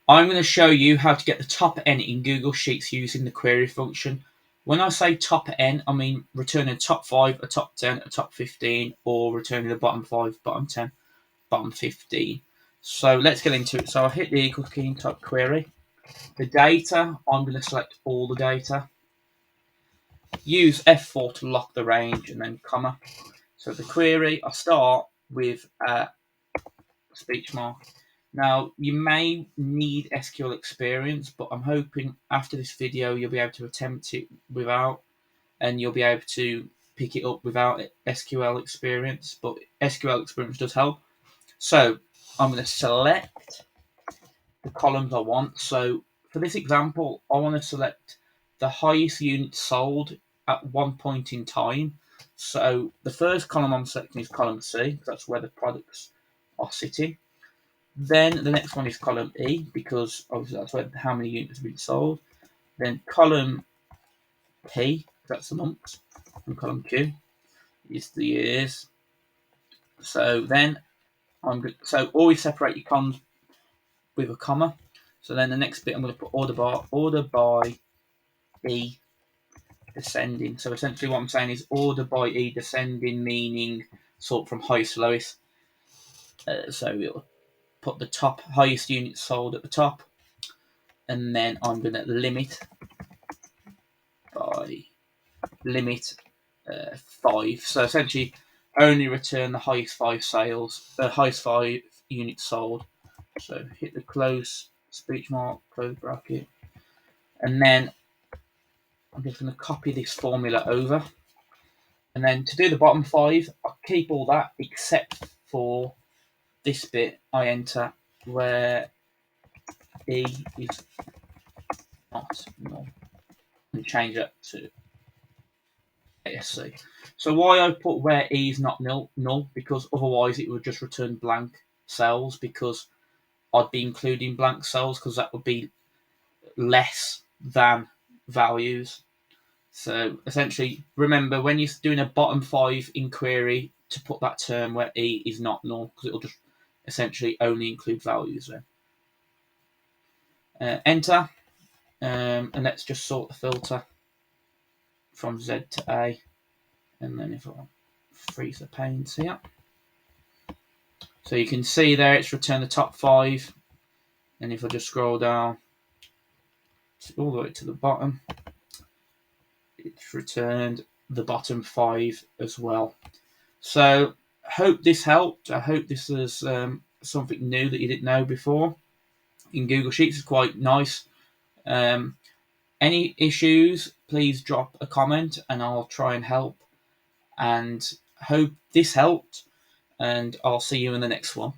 I'm going to show you how to get the top n in Google Sheets using the query function. When I say top n, I mean returning a top 5, a top 10, a top 15, or returning the bottom 5, bottom 10, bottom 15. So let's get into it. So I'll hit the equals key and type query. The data, I'm going to select all the data. Use F4 to lock the range and then comma. So the query, I start with a speech mark. Now, you may need SQL experience, but I'm hoping after this video you'll be able to attempt it without, and you'll be able to pick it up without SQL experience, but SQL experience does help. So I'm going to select the columns I want. So for this example, I want to select the highest unit sold at one point in time. So the first column I'm selecting is column C, because that's where the products are sitting. Then the next one is column E, because obviously that's where how many units have been sold. Then column P, that's the months, and column Q is the years. So then so always separate your columns with a comma. So then the next bit I'm going to put order by E descending. So essentially what I'm saying is order by E descending, meaning sort from highest to lowest. So we'll put the top highest unit sold at the top, and then I'm going to limit by limit 5. So essentially only return the highest 5 sales, the highest 5 units sold. So hit the close speech mark, close bracket, and then I'm just going to copy this formula over. And then to do the bottom 5, I'll keep all that except for this bit. I enter where E is not null and change that to ASC. So why I put where E is not null, because otherwise it would just return blank cells, because I'd be including blank cells because that would be less than values. So essentially, remember when you're doing a bottom 5 in query to put that term where E is not null, because it'll just essentially only include values then. Enter, and let's just sort the filter from Z to A, and then if I freeze the panes here. So you can see there it's returned the top 5, and if I just scroll down all the way to the bottom, it's returned the bottom 5 as well. So hope this helped. I hope this is something new that you didn't know before. In Google Sheets is quite nice. Any issues, please drop a comment and I'll try and help. And hope this helped, and I'll see you in the next one.